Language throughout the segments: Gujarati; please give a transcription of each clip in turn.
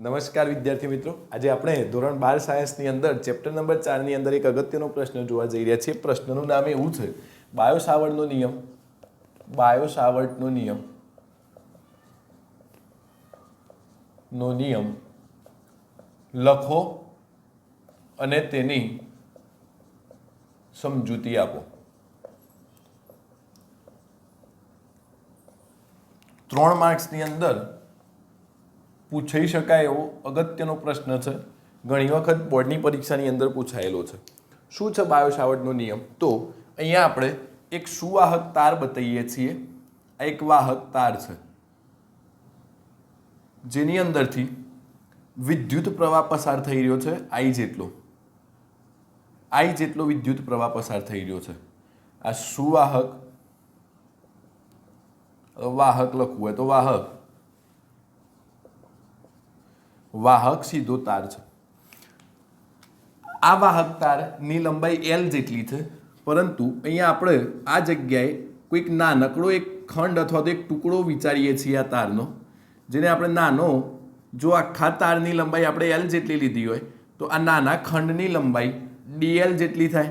નમસ્કાર વિદ્યાર્થી મિત્રો, આજે આપણે ધોરણ 12 સાયન્સની અંદર ચેપ્ટર નંબર 4 ની અંદર એક અગત્યનો પ્રશ્ન જોવા જઈ રહ્યા છીએ. પ્રશ્નનું નામ એવું છે, બાયો-સાવર્ટનો નિયમ. બાયો-સાવર્ટનો નિયમ લખો અને તેની સમજૂતી આપો. 3 માર્ક્સની અંદર પૂછાઈ શકાય એવો અગત્યનો પ્રશ્ન છે. ઘણી વખત બોર્ડની પરીક્ષાની અંદર પૂછાયેલો છે. શું છે બાયો-સાવર્ટનો નિયમ? તો અહીંયા આપણે એક સુવાહક તાર બતાવીએ છીએ. આ એક વાહક તાર છે જેની અંદરથી વિદ્યુત પ્રવાહ પસાર થઈ રહ્યો છે. I જેટલો વિદ્યુત પ્રવાહ પસાર થઈ રહ્યો છે. આ સુવાહક, વાહક લખવું હોય તો વાહક સીધો તાર છે. આ વાહક તારની લંબાઈ L જેટલી છે, પરંતુ અહીંયા આપણે આ જગ્યાએ કોઈક નાનકડો એક ખંડ અથવા તો એક ટુકડો વિચારીએ છીએ આ તારનો, જેને આપણે નાનો, જો આખા તારની લંબાઈ આપણે L જેટલી લીધી હોય તો આ નાના ખંડની લંબાઈ dl જેટલી થાય.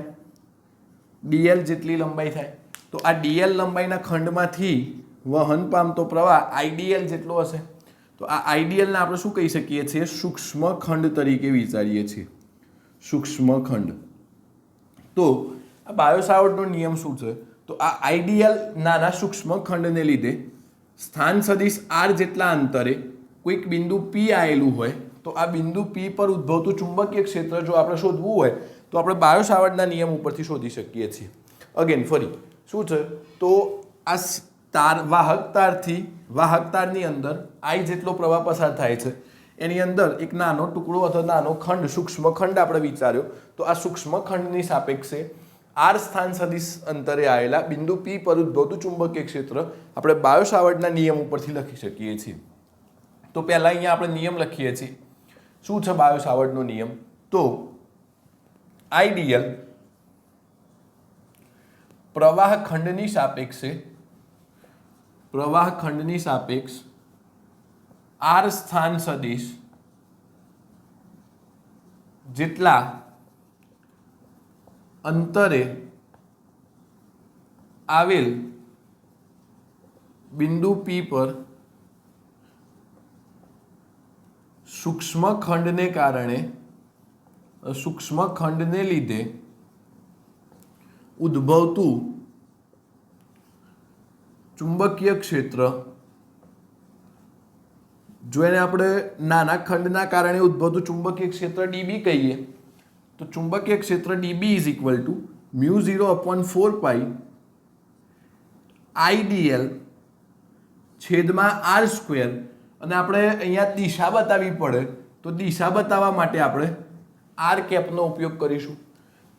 dl જેટલી લંબાઈ થાય તો આ dl લંબાઈના ખંડમાંથી વહન પામતો પ્રવાહ idl જેટલો હશે. તો આ idl ને આપણે શું કહી શકીએ છીએ? સૂક્ષ્મ ખંડ તરીકે વિચારીએ છીએ. સૂક્ષ્મ ખંડ. તો આ બાયો-સાવર્ટનો નિયમ શું છે? તો આ idl નાના સૂક્ષ્મ ખંડને લીધે સ્થાન સદિશ r જેટલા અંતરે કોઈક બિંદુ P આવેલું હોય તો આ બિંદુ P પર ઉદ્ભવતું ચુંબકીય ક્ષેત્ર જો આપણે શોધવું હોય તો આપણે બાયો-સાવર્ટના નિયમ ઉપરથી શોધી શકીએ છીએ. અગેન ફરી શું છે? તો આ તાર, વાહક તારની અંદર I જેટલો પ્રવાહ પસાર થાય છે. એની અંદર એક નાનો ટુકડો અથવા નાનો ખંડ, સૂક્ષ્મ ખંડ આપણે વિચાર્યો તો આ સૂક્ષ્મ ખંડની સાપેક્ષે r સ્થાન સદિશ અંતરે આવેલા બિંદુ P પર ઉદ્ભવતું ચુંબકીય ક્ષેત્ર આપણે બાયો-સાવર્ટના નિયમ ઉપરથી લખી શકીએ છીએ. તો પહેલા અહીંયા આપણે નિયમ લખીએ છીએ. શું છે બાયો-સાવર્ટનો નિયમ? તો આઈડીએલ પ્રવાહ ખંડની સાપેક્ષ r સ્થાન સદિશ જેટલા અંતરે આવેલ બિંદુ P પર સૂક્ષ્મ ખંડને લીધે ઉદ્ભવતું ચુંબકીય ક્ષેત્ર, જો એને આપણે નાના ખંડના કારણે ઉદ્ભવતું ચુંબકીય ક્ષેત્ર dB કહીએ તો ચુંબકીય ક્ષેત્ર dB = μ0/4π IDL છેદમાં r². અને આપણે અહીંયા દિશા બતાવવી પડે તો દિશા બતાવવા માટે આપણે r કેપનો ઉપયોગ કરીશું.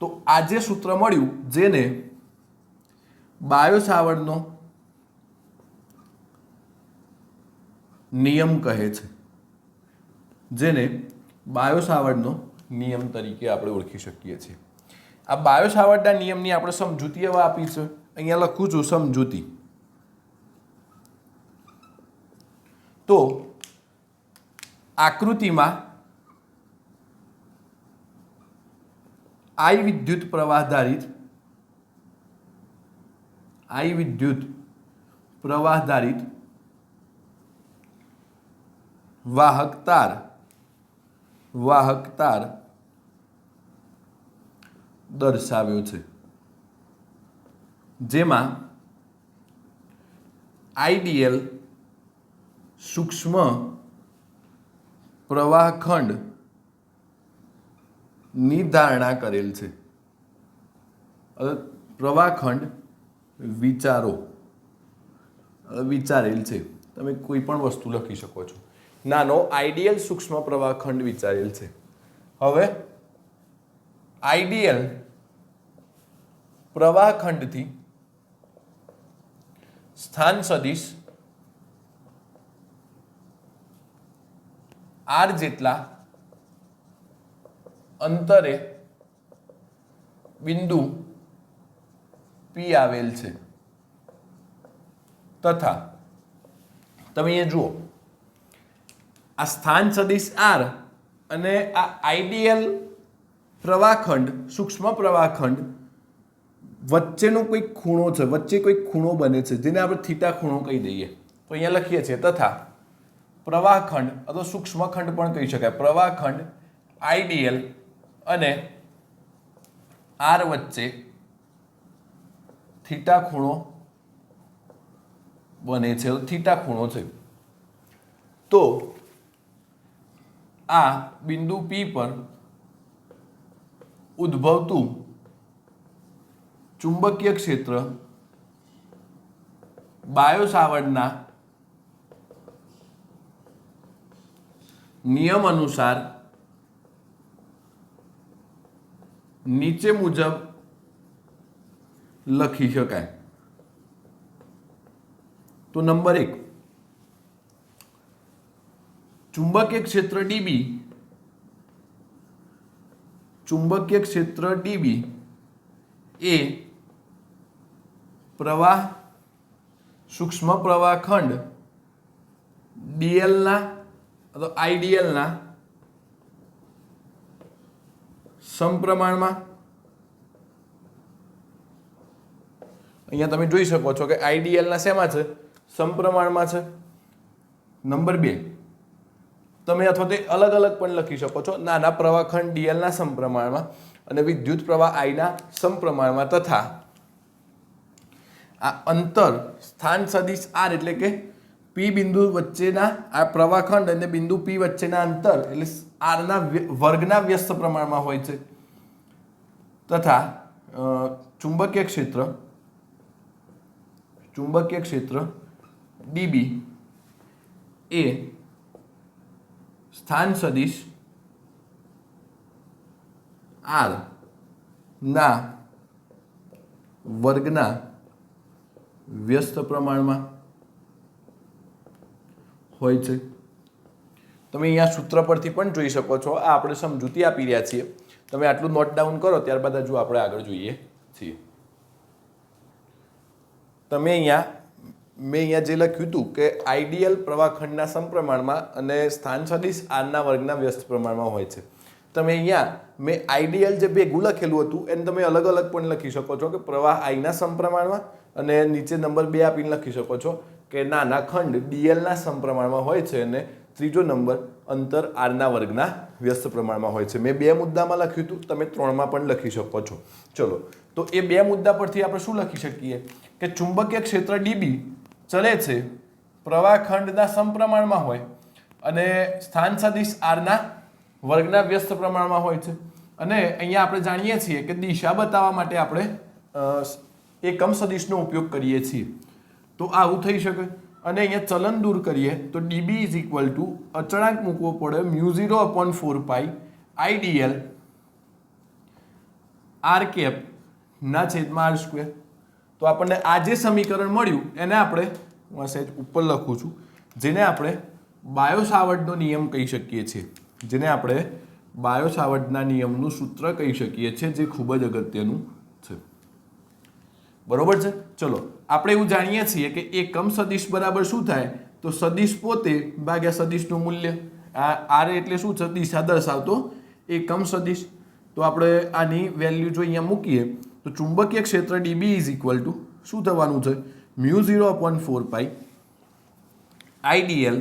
તો આ જે સૂત્ર મળ્યું જેને બાયો-સાવર્ટનો નિયમ કહે છે, જેને બાયો-સાવર્ટનો નિયમ તરીકે આપણે ઓળખી શકીએ છીએ. આ બાયો-સાવર્ટના નિયમની આપણે સમજૂતી હવે આપી છે. અહીંયા લખું છું સમજૂતી. તો આકૃતિમાં I વિદ્યુત પ્રવાહ ધારિત વાહક તાર દર્શાવ્યો છે, જેમાં આઈડીએલ સૂક્ષ્મ પ્રવાહ ખંડ ની ધારણા કરેલ છે. પ્રવાહ ખંડ વિચારેલ છે. તમે કોઈ પણ વસ્તુ લખી શકો છો. નાનો આઈડિયલ સૂક્ષ્મ પ્રવાહ ખંડ વિચારેલ છે. હવે આઈડિયલ પ્રવાહ ખંડથી સ્થાન સદિશ r જેટલા અંતરે બિંદુ P આવેલ છે તથા તમે અહીંયા જુઓ આ સ્થાન સદિશ આર અને આ આઈડિયલ પ્રવાહખંડ સૂક્ષ્મ પ્રવાહખંડ વચ્ચેનો કોઈ ખૂણો છે, વચ્ચે કોઈ ખૂણો બને છે જેને આપણે થીટા ખૂણો કહી દઈએ. તો અહીંયા લખીએ છીએ તથા પ્રવાહખંડ અથવા સૂક્ષ્મખંડ પણ કહી શકાય. પ્રવાહખંડ આઈડિયલ અને આર વચ્ચે થીટા ખૂણો બને છે, થીટા ખૂણો છે. તો આ બિંદુ P પર ઉદ્ભવતું ચુંબકીય ક્ષેત્ર બાયો-સાવર્ટના નિયમ અનુસાર નીચે મુજબ લખી શકાય. તો નંબર 1, ચુંબકીય ક્ષેત્ર DB એ પ્રવાહ સૂક્ષ્મ પ્રવાહખંડ DL ના અથવા આઈડીએલ ના સમપ્રમાણમાં, અહીંયા તમે જોઈ શકો છો કે આઈડીએલ ના શેમાં છે? સમપ્રમાણમાં છે. નંબર 2, તમે અથવા તે અલગ અલગ પણ લખી શકો છો. નાના પ્રવાહખંડ DL ના સમપ્રમાણમાં અને વિદ્યુત પ્રવાહ I ના સમપ્રમાણમાં તથા આ અંતર સ્થાન સદિશ R એટલે કે P બિંદુ વચ્ચેના આ પ્રવાહખંડ અને બિંદુ P વચ્ચેના અંતર એટલે R ના વર્ગના વ્યસ્ત પ્રમાણમાં હોય છે. તથા ચુંબકીય ક્ષેત્ર DB એ સ્થાન સદિશ R ના વર્ગના વ્યસ્ત પ્રમાણમાં હોય છે. તમે અહીંયા સૂત્ર પરથી પણ જોઈ શકો છો. આ આપણે સમજૂતી આપી રહ્યા છીએ. તમે આટલું નોટ ડાઉન કરો, ત્યારબાદ હજુ આપણે આગળ જોઈએ છીએ. મેં અહીંયા જે લખ્યું હતું કે આઈડિયલ પ્રવાહખંડના સમપ્રમાણમાં અને સ્થાન સદિશ આરના વર્ગના વ્યસ્ત પ્રમાણમાં હોય છે. તમે અહીંયા મેં આઈડિયલ જે ભેગું લખેલું હતું એને તમે અલગ અલગ પણ લખી શકો છો કે પ્રવાહ આઈના સમપ્રમાણમાં, અને નીચે નંબર 2 આપીને લખી શકો છો કે નાના ખંડ DL ના સમપ્રમાણમાં હોય છે અને ત્રીજો નંબર અંતર આરના વર્ગના વ્યસ્ત પ્રમાણમાં હોય છે. મેં 2 મુદ્દામાં લખ્યું હતું, તમે 3માં પણ લખી શકો છો. ચલો, તો એ 2 મુદ્દા પરથી આપણે શું લખી શકીએ કે ચુંબકીય ક્ષેત્ર DB ચલે છે પ્રવાહખંડના સમપ્રમાણમાં હોય અને સ્થાન સદિશ આરના વર્ગના વ્યસ્ત પ્રમાણમાં હોય છે. અને અહીંયા આપણે જાણીએ છીએ કે દિશા બતાવવા માટે આપણે એકમ સદિશનો ઉપયોગ કરીએ છીએ. તો આવું થઈ શકે. અને અહીંયા ચલન દૂર કરીએ તો DB અચળાંક મૂકવો પડે μ0/4π IDL R કેપ ના છેદમાં R સ્ક્વેર. તો આપણને આ જે સમીકરણ મળ્યું એને આપણે સહેજ ઉપર લખું છું, જેને આપણે બાયો-સાવર્ટનો નિયમ કહી શકીએ છીએ. જેને આપણે બાયો-સાવર્ટના નિયમનું સૂત્ર કહી શકીએ છીએ, જે ખૂબ જ અગત્યનું છે. બરોબર છે. ચલો, આપણે એવું જાણીએ છીએ કે એકમ સદિશ બરાબર શું થાય? તો સદિશ પોતે ભાગ્યા સદિશનું મૂલ્ય. આ એટલે શું છે? દિશા દર્શાવતો એકમ સદિશ. તો આપણે આની વેલ્યુ જો અહીંયા મૂકીએ તો ચુંબકીય ક્ષેત્ર DB શું થવાનું છે? μ0/4π IDL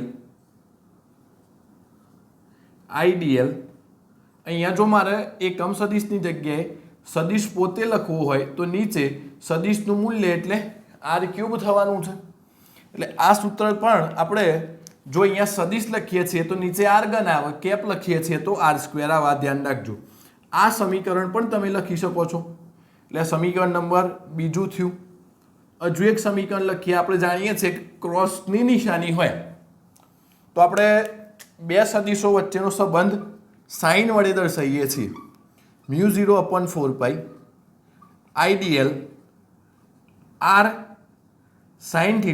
અહીંયા જો મારે એકમ સદિશની જગ્યાએ સદિશ પોતે લખવું હોય તો નીચે સદિશનું મૂલ્ય એટલે R³ થવાનું છે. એટલે આ સૂત્ર પણ આપણે જો અહીંયા સદિશ લખીએ છીએ તો નીચે R ઘન આવે, કેપ લખીએ છીએ તો R² આવે. ધ્યાન રાખજો. આ સમીકરણ પણ તમે લખી શકો છો. એટલે સમીકરણ નંબર 2 થયું. હજુ એક સમીકરણ લખીએ. આપણે જાણીએ છીએ કે ક્રોસની નિશાની હોય તો આપણે 2 સદિશો વચ્ચેનો સંબંધ સાઇન વડે દર્શાવીએ છીએ. μ0/4π IDL R sin θ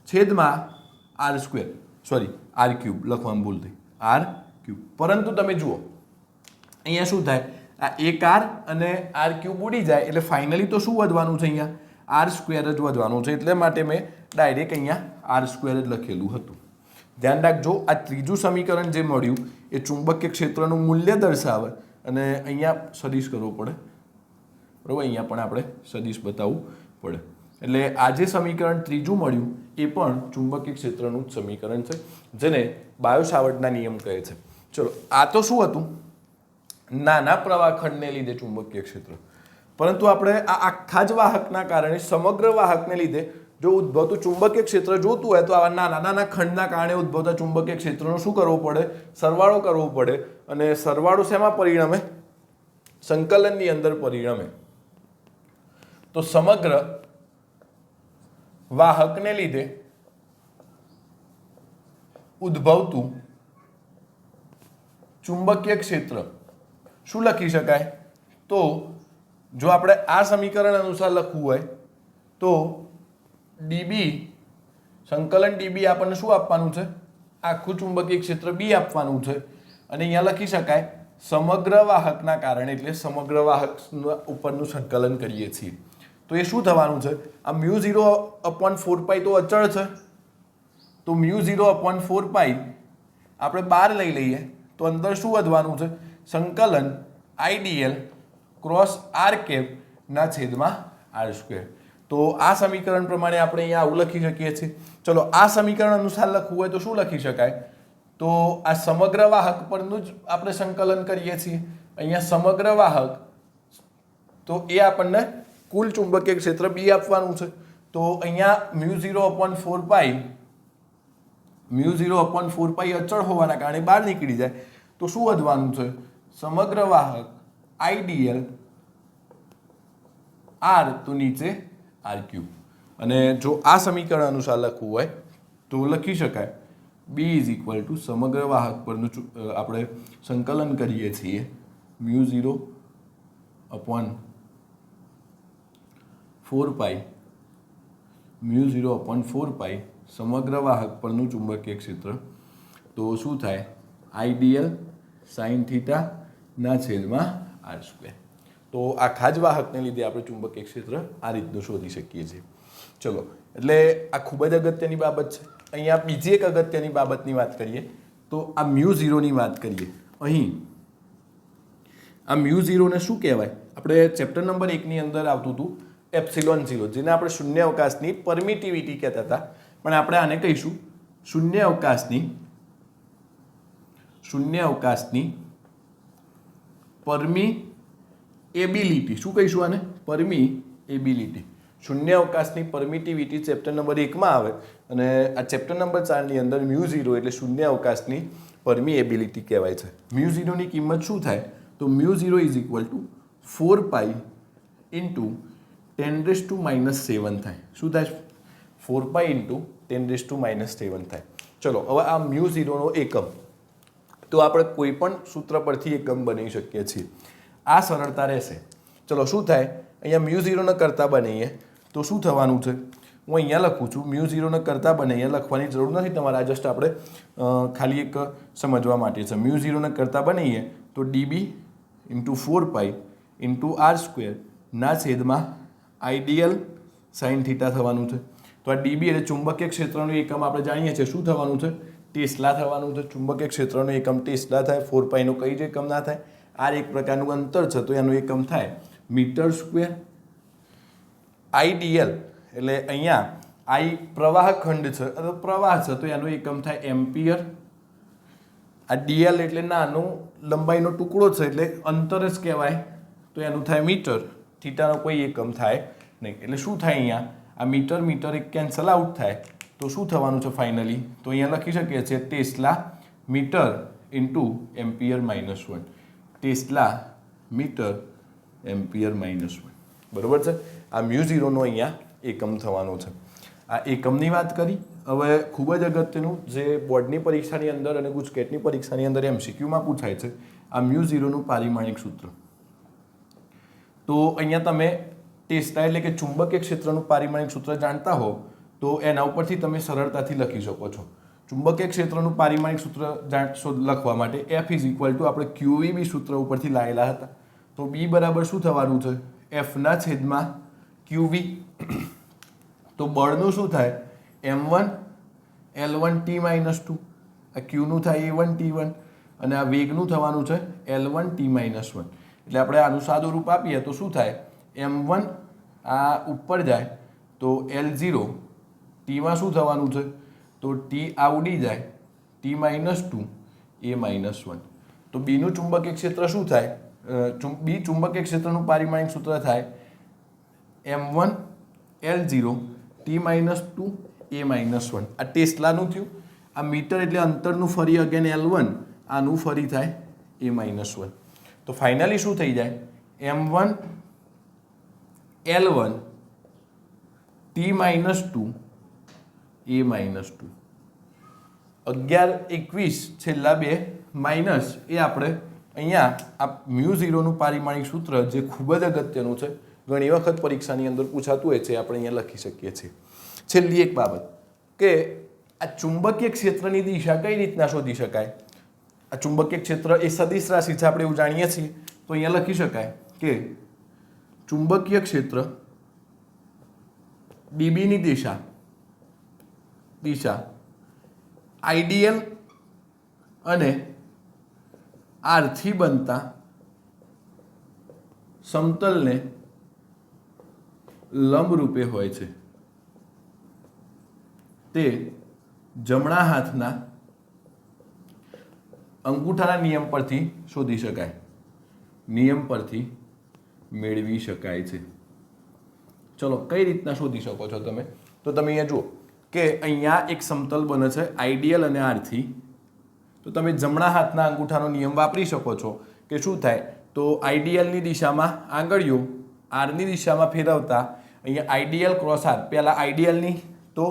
છેદમાં R² R³ લખવામાં ભૂલ થઈ, R³. પરંતુ તમે જુઓ અહીંયા શું થાય? આ એક R અને R³ ઉડી જાય એટલે ફાઇનલી તો શું વધવાનું છે? અહીંયા R² જ વધવાનું છે. એટલે માટે મેં ડાયરેક્ટ અહીંયા R² જ લખેલું હતું. ધ્યાન રાખજો, આ ત્રીજું સમીકરણ જે મળ્યું એ ચુંબકીય ક્ષેત્રનું મૂલ્ય દર્શાવે અને અહીંયા સદિશ કરવો પડે, બરાબર, અહીંયા પણ આપણે સદિશ બતાવવું પડે. એટલે આ જે સમીકરણ ત્રીજું મળ્યું એ પણ ચુંબકીય ક્ષેત્રનું જ સમીકરણ છે, જેને બાયો-સાવર્ટના નિયમ કહે છે. ચલો, આ તો શું હતું? નાના પ્રવાહખંડને લીધે ચુંબકીય ક્ષેત્ર. પરંતુ આપણે આ આખા જ વાહકના કારણે સમગ્ર વાહકને લીધે જો ઉદ્ભવતું ચુંબકીય ક્ષેત્ર જોતું હોય તો આવા નાના નાના ખંડના કારણે ઉદ્ભવતા ચુંબકીય ક્ષેત્રનો શું કરવો પડે? સરવાળો કરવો પડે. અને સરવાળો શેમાં પરિણમે? સંકલનની અંદર પરિણમે. તો સમગ્ર વાહકને લીધે ઉદ્ભવતું ચુંબકીય ક્ષેત્ર શું લખી શકાય? તો જો આપણે આ સમીકરણ અનુસાર લખવું હોય તો ડીબી સંકલન ડીબી આપણને શું આપવાનું છે? આખું ચુંબકીય ક્ષેત્ર બી આપવાનું છે. અને અહીંયા લખી શકાય સમગ્ર વાહકના કારણે, એટલે સમગ્ર વાહક ઉપરનું સંકલન કરીએ છીએ તો એ શું થવાનું છે? આ μ0/4π તો અચળ છે, તો μ0/4π આપણે બહાર લઈ લઈએ તો અંદર શું વધવાનું છે? સંકલન આઈડીએલ ક્રોસ આર કેપ ના છેદમાં આર સ્ક્વેર. તો આ સમીકરણ પ્રમાણે આપણે અહીંયા આવું લખી શકીએ છીએ. ચલો, આ સમીકરણ અનુસાર લખવું હોય તો શું લખી શકાય? તો આ સમગ્ર વાહક પરનું જ આપણે સંકલન કરીએ છીએ. અહીંયા સમગ્ર વાહક તો એ આપણને કુલ ચુંબકીય ક્ષેત્ર બી આપવાનું છે. તો અહીંયા μ0/4π અચળ હોવાના કારણે બહાર નીકળી જાય તો શું વધવાનું છે? સમગ્ર વાહક આઈડીએલ આર તો નીચે આર ક્યુબ. અને જો આ સમીકરણ અનુસાર લખવું હોય તો લખી શકાય બી ઇઝ ઇક્વલ ટુ સમગ્ર વાહક પરનું આપણે સંકલન કરીએ છીએ μ0/4π સમગ્ર વાહક પરનું ચુંબકીય ક્ષેત્ર તો શું થાય? આઈડીએલ સાઇન થીટા ના છેદમાં આર સ્ક્વેર. તો આખા જ વાહકને લીધે આપણે ચુંબકીય ક્ષેત્ર આ રીતનું શોધી શકીએ છીએ. ચલો, એટલે આ ખૂબ જ અગત્યની બાબત છે. અહીંયા બીજી એક અગત્યની બાબતની વાત કરીએ તો આ μ0ની વાત કરીએ. અહીં આ μ0 ને શું કહેવાય? આપણે ચેપ્ટર નંબર 1 ની અંદર આવતું હતું એપ્સિલોન 0, જેને આપણે શૂન્ય અવકાશની પરમિટિવિટી કહેતા હતા, પણ આપણે આને કહીશું શૂન્ય અવકાશની પરમિએબિલિટી. શું કહીશું આને? પરમિએબિલિટી. શૂન્ય અવકાશની પરમિટિવિટી ચેપ્ટર નંબર 1 માં આવે અને આ ચેપ્ટર નંબર 4 ની અંદર μ0 એટલે શૂન્ય અવકાશની પરમિએબિલિટી કહેવાય છે. μ0 ની કિંમત શું થાય? તો μ0 ઇઝ ઇક્વલ ટુ 4π ઇન્ટુ 10⁻⁻7 થાય. શું થાય? 4π ઇન્ટુ 10⁻⁻7 થાય. ચલો, હવે આ μ0 નો એકમ તો આપણે કોઈ પણ સૂત્ર પરથી એકમ બનાવી શકીએ છીએ. આ સરળતા રહેશે. ચલો, શું થાય? અહીંયા μ0 ને કરતા બનાવીએ તો શું થવાનું છે? હું અહીંયા લખું છું μ0 ને કરતા બનાવીએ, લખવાની જરૂર નથી તમારે, આ જસ્ટ આપણે ખાલી એક સમજવા માટે છે. μ0 ને કરતા બનાવીએ તો DB into 4π into R square ના છેદમાં આઈડીએલ સાઇન થીટા થવાનું છે. તો આ ડીબી એટલે ચુંબકીય ક્ષેત્રનું એકમ આપણે જાણીએ છીએ શું થવાનું છે? ટેસ્લા થવાનું છે. ચુંબકીય ક્ષેત્રનો એકમ ટેસ્લા થાય. 4π નો કઈ જ એકમ ના થાય? આ એક પ્રકારનું અંતર છે તો એનું એકમ થાય મીટર સ્ક્વેર. આઈડીએલ એટલે અહીંયા આઈ પ્રવાહ ખંડ છે અથવા પ્રવાહ છે તો એનું એકમ થાય એમ્પિયર. આ ડીએલ એટલે નાનો લંબાઈનો ટુકડો છે એટલે અંતર જ કહેવાય તો એનું થાય મીટર. થીટાનો કોઈ એકમ થાય નહીં. એટલે શું થાય? અહીંયા આ મીટર એક કેન્સલ આઉટ થાય તો શું થવાનું છે ફાઇનલી? તો અહીંયા લખી શકીએ છીએ tesla metre into ampere -1. Tesla metre ampere -1. બરોબર છે? આ μ0 નો અહીંયા એકમ થવાનો છે. આ એકમની વાત કરી. હવે ખૂબ જ અગત્યનું જે બોર્ડની પરીક્ષાની અંદર અને ગુજકેટની પરીક્ષાની અંદર MCQમાં પૂછાય છે આ μ0 નું પારિમાણિક સૂત્ર. તો અહીંયા તમે ટેસ્લા એટલે કે ચુંબકીય ક્ષેત્રનું પારિમાણિક સૂત્ર જાણતા હો તો એના ઉપરથી તમે સરળતાથી લખી શકો છો. ચુંબકીય ક્ષેત્રનું પારિમાણિક સૂત્ર લખવા માટે F ઇઝ ઇક્વલ ટુ આપણે QEB સૂત્ર ઉપરથી લાવેલા હતા. તો B બરાબર શું થવાનું છે? F ના છેદમાં QV. તો બળનું શું થાય? m1 L1 T -2. આ ક્યુનું થાય A1 T1 અને આ વેગનું થવાનું છે L1 T-1 એટલે આપણે આનું સાદું રૂપ આપીએ તો શું થાય M1 આ ઉપર જાય તો L0 Tમાં શું થવાનું છે તો T આ ઉડી જાય T-2 A-1 તો બીનું ચુંબકીય ક્ષેત્ર શું થાય બી ચુંબકીય ક્ષેત્રનું પારિમાણિક સૂત્ર થાય M1 L0 T-2 A-1 આ ટેસ્લાનું થયું આ મીટર એટલે અંતરનું ફરી અગેન L1 આનું ફરી થાય A-1 તો ફાઇનલી શું થઈ જાય M1 L1 T-2 A-2 11-21 છેલ્લા બે માઇનસ એ આપણે અહીંયા આ μ0 નું પારિમાણિક સૂત્ર જે ખૂબ જ અગત્યનું છે ઘણી વખત પરીક્ષાની અંદર પૂછાતું હોય છે આપણે અહીંયા લખી શકીએ છીએ છેલ્લી એક બાબત કે આ ચુંબકીય ક્ષેત્રની દિશા કઈ રીતના શોધી શકાય આ ચુંબકીય ક્ષેત્ર એ સદિશ રાશિ છે આપણે એવું જાણીએ છીએ તો અહીંયા લખી શકાય કે ચુંબકીય ક્ષેત્ર dB ની દિશા આઈડિયલ અને R થી બનતા સમતલને લંબ રૂપે હોય છે તે જમણા હાથના અંગૂઠાના નિયમ પરથી શોધી શકાય નિયમ પરથી મેળવી શકાય છે ચલો કઈ રીતના શોધી શકો છો તમે તો તમે અહીંયા જુઓ કે અહીંયા એક સમતલ બને છે આઈડિયલ અને R થી તો તમે જમણા હાથના અંગૂઠાનો નિયમ વાપરી શકો છો કે શું થાય તો આઈડિયલની દિશામાં આંગળીઓ આરની દિશામાં ફેરવતા અહીંયા આઈડિયલ ક્રોસ R પહેલાં આઈડિયલની તો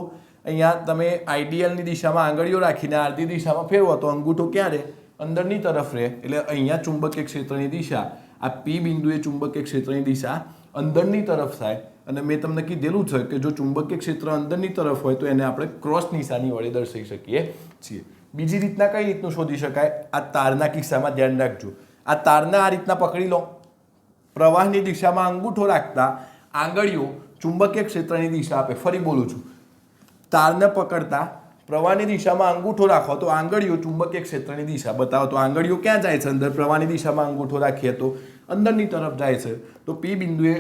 અહીંયા તમે આઈડિયલની દિશામાં આંગળીઓ રાખીને આરની દિશામાં ફેરવો તો અંગૂઠો ક્યાં રહે અંદરની તરફ રહે એટલે અહીંયા ચુંબકીય ક્ષેત્રની દિશા આ P બિંદુએ ચુંબકીય ક્ષેત્રની દિશા અંદરની તરફ થાય અને મેં તમને કીધેલું છે કે જો ચુંબકીય ક્ષેત્ર અંદરની તરફ હોય તો એને આપણે ક્રોસ નિશાની વડે દર્શાવી શકીએ છીએ બીજી રીતના કઈ રીતનું શોધી શકાય આ તારના કિસ્સામાં ધ્યાન રાખજો આ તારને આ રીતના પકડી લો પ્રવાહની દિશામાં અંગૂઠો રાખતા આંગળીઓ ચુંબકીય ક્ષેત્રની દિશા આપે ફરી બોલું છું તારને પકડતા પ્રવાહની દિશામાં અંગૂઠો રાખો તો આંગળીઓ ચુંબકીય ક્ષેત્રની દિશા બતાવો તો આંગળીઓ ક્યાં જાય છે અંદર પ્રવાહની દિશામાં અંગૂઠો રાખીએ તો અંદરની તરફ જાય છે તો P બિંદુએ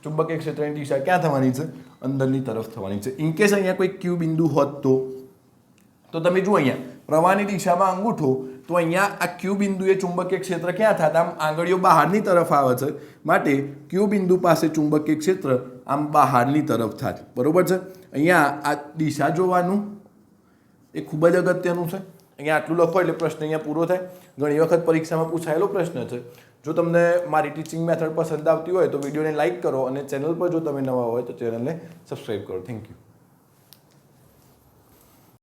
ચુંબકીય ક્ષેત્રની દિશા ક્યાં થવાની છે અંદરની તરફ થવાની છે ઇનકેસ અહીંયા કોઈ Q બિંદુ હોત તો તમે જુઓ અહીંયા પ્રવાહની દિશામાં અંગૂઠો તો અહીંયા આ Q બિંદુએ ચુંબકીય ક્ષેત્ર ક્યાં થાત આમ આંગળીઓ બહારની તરફ આવે છે માટે Q બિંદુ પાસે ચુંબકીય ક્ષેત્ર આમ બહારની તરફ થાત બરોબર છે અહીંયા આ દિશા જોવાનું એ ખૂબ જ અગત્યનું છે અહીંયા આટલું લખો એટલે પ્રશ્ન અહીંયા પૂરો થાય ઘણી વખત પરીક્ષામાં પૂછાયેલો પ્રશ્ન છે જો તમને મારી ટીચિંગ મેથડ પસંદ આવતી હોય તો વિડીયોને લાઇક કરો અને ચેનલ પર જો તમે નવા હોય તો ચેનલને સબસ્ક્રાઈબ કરો થેન્ક યુ